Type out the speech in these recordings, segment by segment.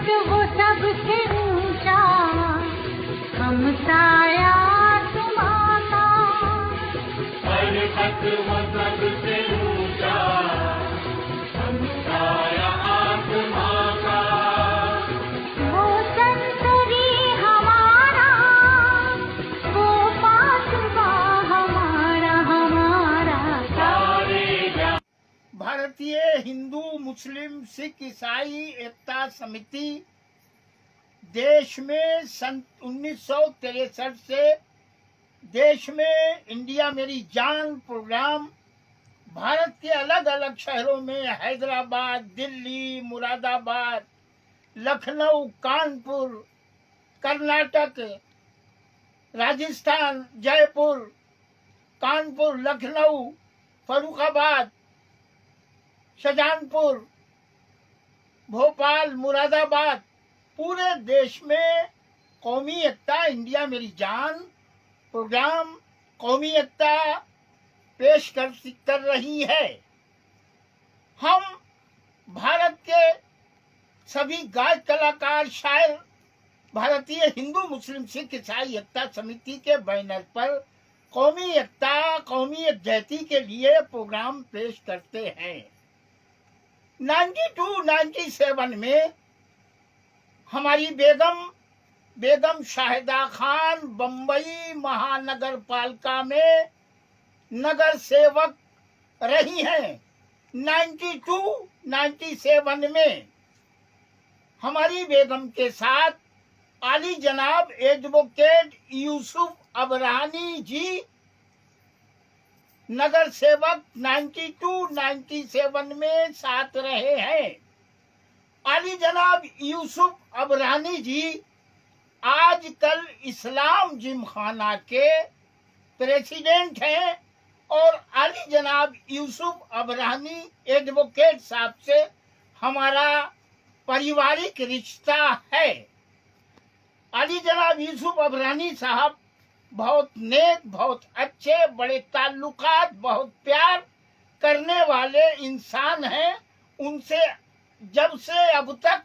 पर्वत हो सबसे ऊंचा, हम साया आसमां का। पर्वत हो सबसे ऊंचा, हम साया आसमां का। वो संतरी हमारा, वो पासबा हमारा, हमारा सारे जहां। भारतीय हिंदू मुस्लिम सिख ईसाई एकता समिति देश में सन 1963 से देश में इंडिया मेरी जान प्रोग्राम भारत के अलग अलग शहरों में हैदराबाद, दिल्ली, मुरादाबाद, लखनऊ, कानपुर, कर्नाटक, राजस्थान, जयपुर, कानपुर, लखनऊ, फर्रुखाबाद, शाहजहांपुर, भोपाल, मुरादाबाद, पूरे देश में कौमी एकता इंडिया मेरी जान प्रोग्राम कौमी एकता पेश कर रही है। हम भारत के सभी गायक, कलाकार, शायर भारतीय हिंदू मुस्लिम सिख ईसाई एकता समिति के बैनर पर कौमी एकता, कौमी एकजहती के लिए प्रोग्राम पेश करते हैं। 92-97 में हमारी बेगम शाहिदा खान बम्बई महानगर पालिका में नगर सेवक रही हैं। 92-97 में हमारी बेगम के साथ आली जनाब एडवोकेट यूसुफ अबरानी जी नगर सेवक 92-97 में साथ रहे हैं। आली जनाब यूसुफ अबरानी जी आजकल इस्लाम जिमखाना के प्रेसिडेंट हैं और आली जनाब यूसुफ अबरानी एडवोकेट साहब से हमारा पारिवारिक रिश्ता है। आली जनाब यूसुफ अबरानी साहब बहुत नेक, बहुत अच्छे, बड़े ताल्लुकात, बहुत प्यार करने वाले इंसान हैं। उनसे जब से अब तक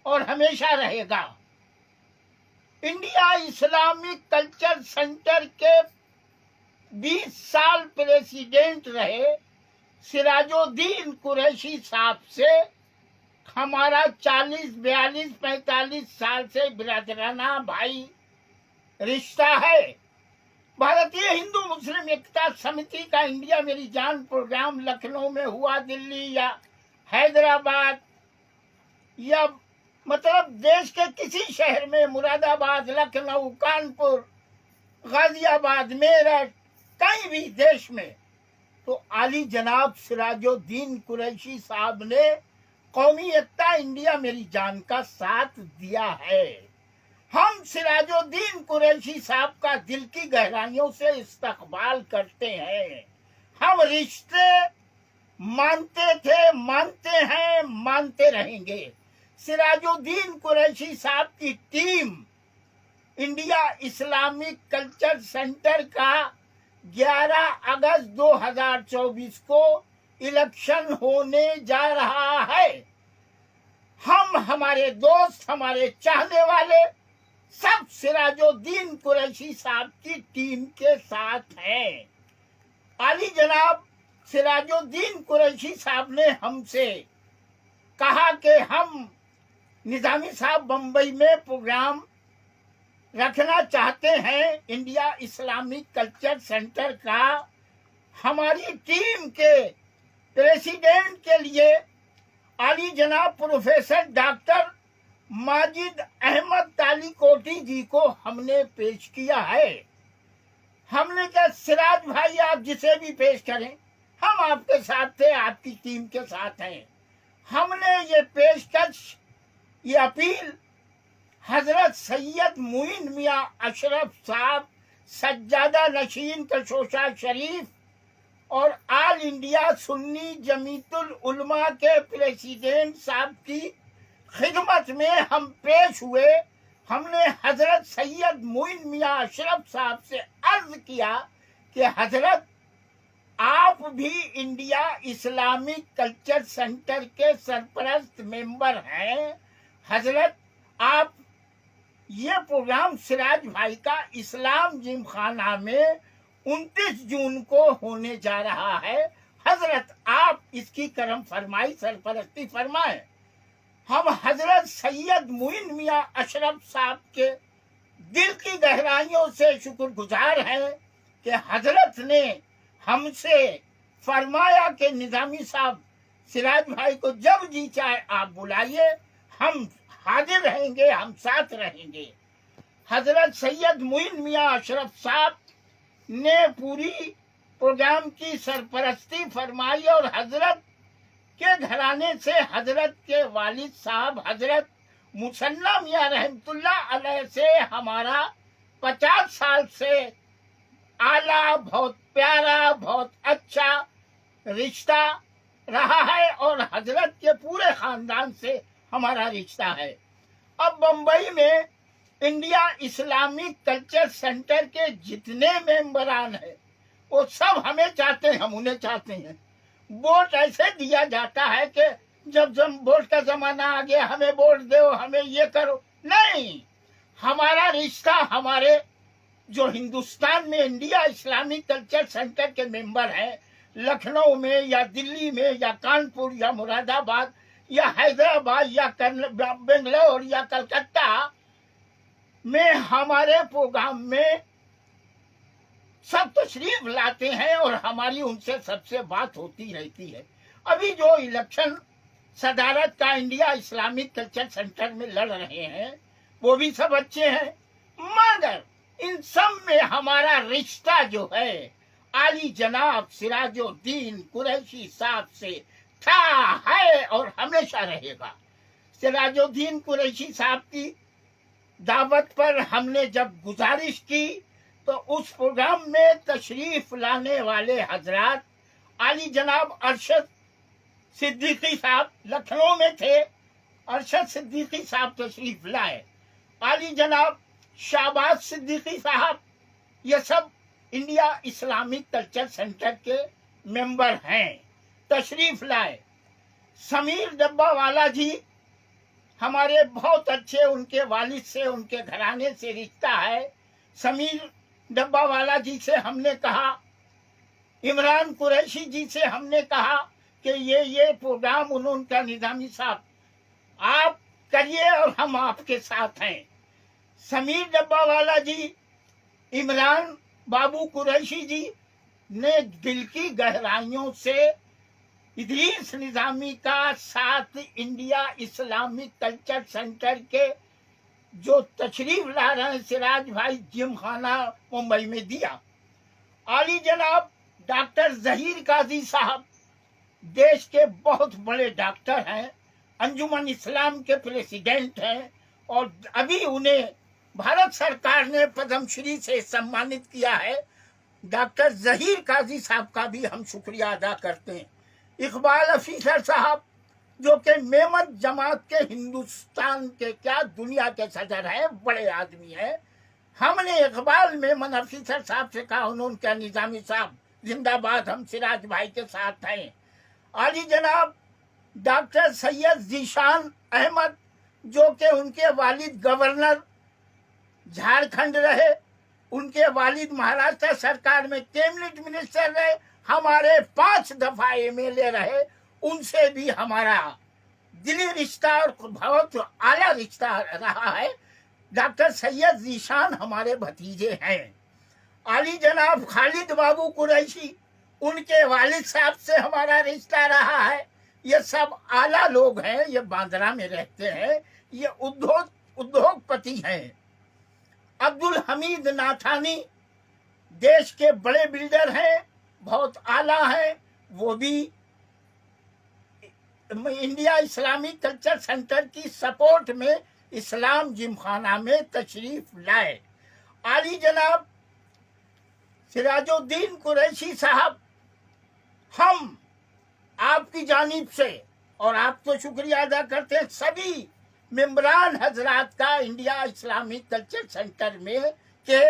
और हमेशा रहेगा। इंडिया इस्लामिक कल्चर सेंटर के 20 साल प्रेसिडेंट रहे सिराजुद्दीन कुरैशी साहब से हमारा 40, 42, 45 साल से बिरादराना भाई रिश्ता है। भारतीय हिंदू मुस्लिम एकता समिति का इंडिया मेरी जान प्रोग्राम लखनऊ में हुआ, दिल्ली या हैदराबाद या मतलब देश के किसी शहर में, मुरादाबाद, लखनऊ, कानपुर, गाजियाबाद, मेरठ, कहीं भी देश में, तो आली जनाब सिराजुद्दीन कुरैशी साहब ने कौमी एकता इंडिया मेरी जान का साथ दिया है। हम सिराजुद्दीन कुरैशी साहब का दिल की गहराइयों से इस्तकबाल करते हैं। हम रिश्ते मानते थे, मानते हैं, मानते रहेंगे। सिराजुद्दीन कुरैशी साहब की team India Islamic culture centre का 11 अगस्त 2024 को इलेक्शन होने जा रहा है। हम, हमारे दोस्त, हमारे चाहने वाले सब सिराजुद्दीन कुरैशी साहब की टीम के साथ हैं। आली जनाब सिराजुद्दीन कुरैशी साहब ने हमसे कहा कि हम निजामी साहब बम्बई में प्रोग्राम रखना चाहते हैं इंडिया इस्लामिक कल्चर सेंटर का। हमारी टीम के प्रेसिडेंट के लिए आली जनाब प्रोफेसर डॉक्टर माजिद अहमद तालीकोटी जी को हमने पेश किया है। हमने कहा सिराज भाई आप जिसे भी पेश करें, हम आपके साथ थे, आपकी टीम के साथ हैं। हमने ये पेशकश, ये अपील हजरत सैयद मुइन मियां अशरफ साहब, सज्जादा नशीन कशोशा शरीफ और ऑल इंडिया सुन्नी जमीयतुल उलमा के प्रेसिडेंट साहब की खिदमत में हम पेश हुए। हमने हजरत सैयद मुइन मियां अशरफ साहब से अर्ज किया कि हजरत आप भी इंडिया इस्लामिक कल्चर सेंटर के सरपरस्त मेंबर हैं, हजरत आप ये प्रोग्राम सिराज भाई का इस्लाम जिमखाना में 29 जून को होने जा रहा है। हजरत आप इसकी करम फरमाई, सरपरस्ती फरमाए। हम हजरत सैयद मुइन मियां अशरफ साहब के दिल की गहराइयों से शुक्रगुजार हैं कि हजरत ने हमसे फरमाया कि निजामी साहब सिराज भाई को जब जी चाहे आप बुलाइए, हम हाजिर रहेंगे, हम साथ रहेंगे। हजरत सैयद मुइन मियां अशरफ साहब ने पूरी प्रोग्राम की सरपरस्ती फरमाई और हजरत के घराने से हजरत के वालिद साहब हजरत मुसन्ना मियां रहमतुल्लाह अलैह से हमारा 50 साल से आला, बहुत प्यारा, बहुत अच्छा रिश्ता रहा है और हजरत के पूरे खानदान से हमारा रिश्ता है। अब बम्बई में इंडिया इस्लामिक कल्चर सेंटर के जितने मेंबरान हैं वो सब हमें चाहते हैं, हम उन्हें चाहते हैं। वोट ऐसे दिया जाता है कि जब वोट का जमाना आ गया हमें वोट दो, हमें ये करो, नहीं। हमारा रिश्ता हमारे जो हिंदुस्तान में इंडिया इस्लामिक कल्चर सेंटर के मेंबर हैं, लखनऊ में या दिल्ली में या कानपुर या मुरादाबाद या हैदराबाद या बेंगलोर या कलकत्ता में हमारे प्रोग्राम में सब तशरीफ लाते हैं और हमारी उनसे सबसे बात होती रहती है। अभी जो इलेक्शन सदारत का इंडिया इस्लामिक कल्चर सेंटर में लड़ रहे हैं वो भी सब अच्छे हैं, मगर इन सब में हमारा रिश्ता जो है आली जनाब सिराजुद्दीन कुरैशी साहब से था, है और हमेशा रहेगा। सिराजुद्दीन कुरैशी साहब की दावत पर हमने जब गुजारिश की तो उस प्रोग्राम में तशरीफ लाने वाले हजरात आली जनाब अरशद सिद्दीकी साहब लखनऊ में थे, अरशद सिद्दीकी साहब तशरीफ लाए, आली जनाब शाहबाज सिद्दीकी साहब, ये सब इंडिया इस्लामिक कल्चर सेंटर के मेंबर हैं, तशरीफ लाए। समीर डब्बा वाला जी हमारे बहुत अच्छे, उनके वालिद से उनके घराने से रिश्ता है। समीर डब्बा वाला जी से हमने कहा, इमरान कुरैशी जी से हमने कहा कि ये प्रोग्राम उनका निजामी साहब आप करिए और हम आपके साथ हैं। समीर डब्बा वाला जी, इमरान बाबू कुरैशी जी ने दिल की गहराइयों से इदरीस निजामी का साथ इंडिया इस्लामिक कल्चर सेंटर के जो तशरीफ ला रहे हैं सिराज भाई जिमखाना मुंबई में दिया। आली जनाब डॉक्टर जहीर काजी साहब देश के बहुत बड़े डॉक्टर हैं, अंजुमन इस्लाम के प्रेसिडेंट हैं और अभी उन्हें भारत सरकार ने पद्मश्री से सम्मानित किया है। डॉक्टर जहीर काजी साहब का भी हम शुक्रिया अदा करते हैं। इकबाल अफीसर साहब जो कि मेमन जमात के हिंदुस्तान के क्या दुनिया के सदर हैं, बड़े आदमी हैं। हमने इकबाल मेमन अफीसर साहब से कहा, उन्होंने क्या निजामी साहब जिंदाबाद, हम सिराज भाई के साथ हैं। आली जनाब डॉक्टर सैयद जीशान अहमद जो कि उनके वालिद गवर्नर झारखंड रहे, उनके वालिद महाराष्ट्र सरकार में कैबिनेट मिनिस्टर रहे, हमारे 5 दफा एमएलए रहे, उनसे भी हमारा दिली रिश्ता और बहुत आला रिश्ता रहा है। डॉक्टर सैयद जीशान हमारे भतीजे हैं। आली जनाब खालिद बाबू कुरैशी, उनके वालिद साहब से हमारा रिश्ता रहा है। ये सब आला लोग हैं, ये बांद्रा में रहते हैं, ये उद्योगपति हैं। अब्दुल हमीद नाथानी देश के बड़े बिल्डर हैं, बहुत आला हैं, वो भी इंडिया इस्लामिक कल्चर सेंटर की सपोर्ट में इस्लाम जिमखाना में तशरीफ लाए। आली जनाब सिराजुद्दीन कुरैशी साहब, हम आपकी जानिब से और आपको शुक्रिया अदा करते हैं सभी मेंबरान हजरात का इंडिया इस्लामिक कल्चर सेंटर में के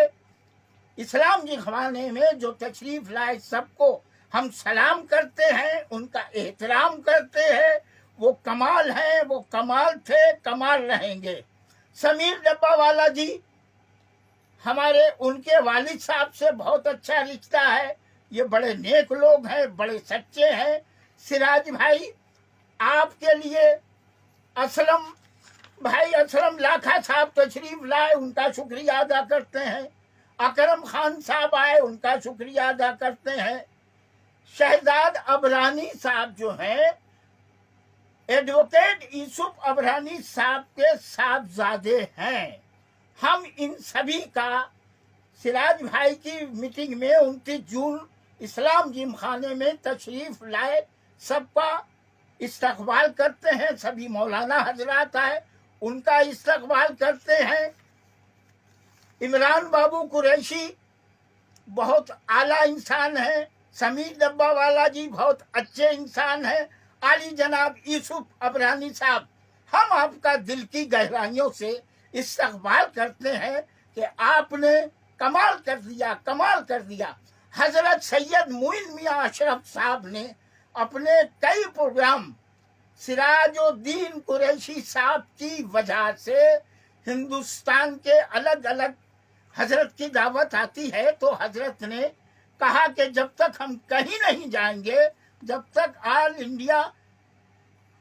इस्लाम जिमखाने में जो तशरीफ लाए, सबको हम सलाम करते हैं, उनका एहतराम करते हैं। वो कमाल हैं, वो कमाल थे, कमाल रहेंगे। समीर डब्बावाला जी हमारे, उनके वालिद साहब से बहुत अच्छा रिश्ता है। ये बड़े नेक लोग हैं, बड़े सच्चे हैं। सिराज भाई, आपके लिए असलम भाई, असलम लाखा साहब तशरीफ लाए, उनका शुक्रिया अदा करते हैं। अकरम खान साहब आए, उनका शुक्रिया अदा करते हैं। शहजाद अबरानी साहब जो हैं, एडवोकेट यूसुफ अबरानी साहब के साहबजादे हैं। हम इन सभी का सिराज भाई की मीटिंग में 29 जून इस्लाम जिम खाने में तशरीफ लाए, सबका इस्तकबाल करते हैं। सभी मौलाना हजरात आए, उनका इस्तकबाल करते हैं। इमरान बाबू कुरैशी बहुत आला इंसान है। समीर डब्बावाला जी बहुत अच्छे इंसान हैं। आली जनाब यूसुफ अबरानी साहब, हम आपका दिल की गहराइयों से इस्तकबाल करते हैं कि आपने कमाल कर दिया, कमाल कर दिया। हजरत सैयद मोइन मियां अशरफ साहब ने अपने कई प्रोग्राम सिराजुद्दीन कुरैशी साहब की वजह से, हिंदुस्तान के अलग अलग हजरत की दावत आती है तो हजरत ने कहा कि जब तक हम कहीं नहीं जाएंगे, जब तक ऑल इंडिया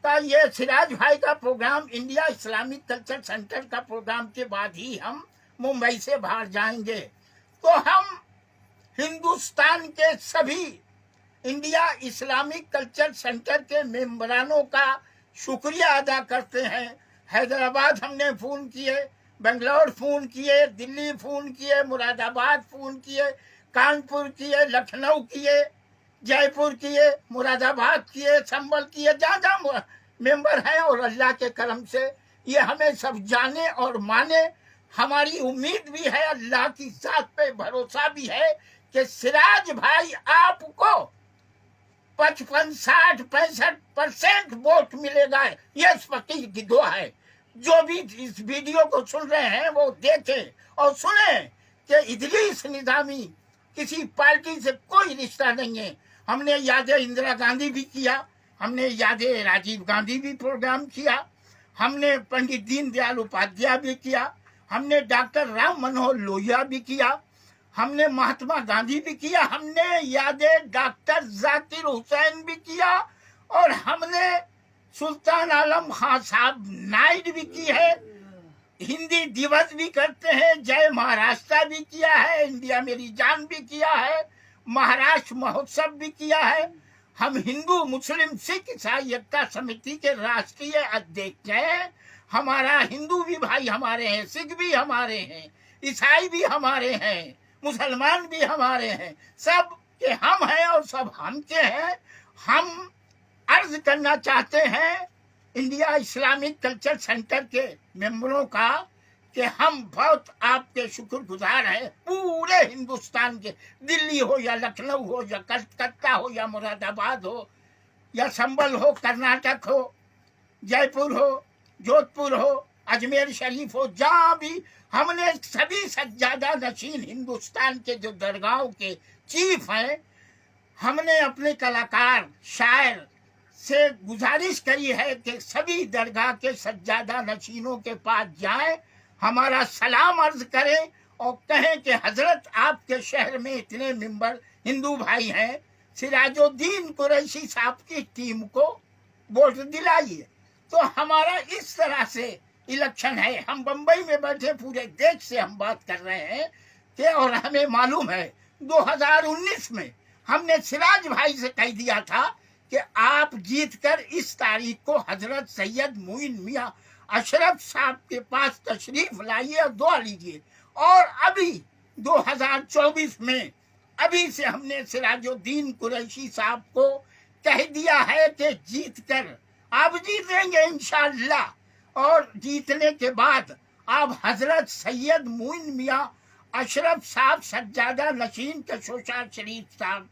का ये सिराज भाई का program, India Islamic culture centre का प्रोग्राम के बाद ही हम मुंबई से बाहर जाएंगे। तो हम हिंदुस्तान के सभी इंडिया इस्लामिक कल्चर सेंटर के मेंबरानों का शुक्रिया अदा करते हैं। हैदराबाद हमने फ़ोन किए, बेंगलोर फ़ोन किए, दिल्ली फ़ोन किए, मुरादाबाद फ़ोन किए, कानपुर किए, लखनऊ किए, जयपुर किए, मुरादाबाद किए, संभल किए, जहाँ जहाँ मेंबर हैं। और अल्लाह के करम से ये हमें सब जाने और माने। हमारी उम्मीद भी है, अल्लाह की ज़ात पे भरोसा भी है कि सिराज भाई आपको 55, 60, 65% वोट मिलेगा। ये फकीर की दुआ है। जो भी इस वीडियो को सुन रहे हैं वो देखें और सुने कि इदरीस निजामी किसी पार्टी से कोई रिश्ता नहीं है। हमने याद इंदिरा गांधी भी किया, हमने याद राजीव गांधी भी प्रोग्राम किया, हमने पंडित दीनदयाल उपाध्याय भी किया, हमने डॉक्टर राम मनोहर लोहिया भी किया, हमने महात्मा गांधी भी किया, हमने याद डॉक्टर जाकिर हुसैन भी किया, और हमने सुल्तान आलम खान साहब नाइट भी की है। हिंदी दिवस भी करते हैं, जय महाराष्ट्र भी किया है, इंडिया मेरी जान भी किया है, महाराष्ट्र महोत्सव भी किया है। हम हिंदू मुस्लिम सिख ईसाई एकता समिति के राष्ट्रीय अध्यक्ष हैं। हमारा हिंदू भी भाई हमारे हैं, सिख भी हमारे हैं, ईसाई भी हमारे हैं, मुसलमान भी हमारे हैं, सब के हम हैं और सब हम के हैं। हम अर्ज करना चाहते हैं इंडिया इस्लामिक कल्चर सेंटर के मेंबरों का कि हम बहुत आपके शुक्रगुजार हैं। पूरे हिंदुस्तान के, दिल्ली हो या लखनऊ हो या कलकत्ता हो या मुरादाबाद हो या संभल हो, कर्नाटक हो, जयपुर हो, जोधपुर हो, अजमेर शरीफ हो, जहाँ भी हमने सभी सज्जादा नशीन हिंदुस्तान के जो दरगाहों के चीफ हैं, हमने अपने कलाकार शायर से गुजारिश करी है कि सभी दरगाह के सज्जादा नशीनों के पास जाएं, हमारा सलाम अर्ज करें और कहें कि हजरत आपके शहर में इतने मेंबर हिंदू भाई हैं, सिराजुद्दीन कुरैशी साहब की टीम को वोट दिलाइए। तो हमारा इस तरह से इलेक्शन है। हम बम्बई में बैठे पूरे देश से हम बात कर रहे हैं कि, और हमें मालूम है 2019 में हमने सिराज भाई से कह दिया था कि आप जीतकर इस तारीख को हजरत सैयद मोइन मियां अशरफ साहब के पास तशरीफ लाइए और दुआ लीजिए। और अभी 2024 में अभी से हमने सिराजुद्दीन कुरैशी साहब को कह दिया है कि जीतकर आप जीतेंगे इंशाअल्लाह। और जीतने के बाद आप हजरत सैयद मोइन मियां अशरफ साहब सज्जादा नशीन के शोशा शरीफ साहब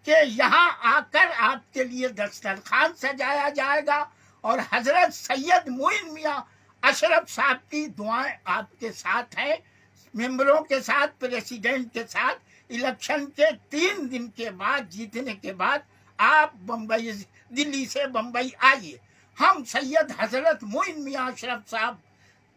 के यहाँ आकर आपके लिए दस्तरखान सजाया जाएगा और हजरत सैयद मोइन मियां अशरफ साहब की दुआएं आपके साथ हैं, मेंबरों के साथ, प्रेसिडेंट के साथ। इलेक्शन के 3 दिन के बाद, जीतने के बाद आप बम्बई, दिल्ली से बम्बई आइए। हम सैयद हजरत मोइन मियां अशरफ साहब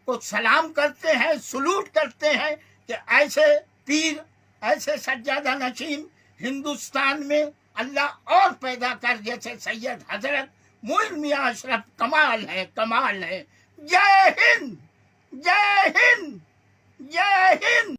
को सलाम करते हैं, सलूट करते हैं कि ऐसे पीर, ऐसे सज्जादा नशीन हिंदुस्तान में अल्लाह और पैदा कर, जैसे सैयद हजरत मोइन मियां अशरफ। कमाल है, कमाल है। जय हिंद, जय हिंद, जय हिंद।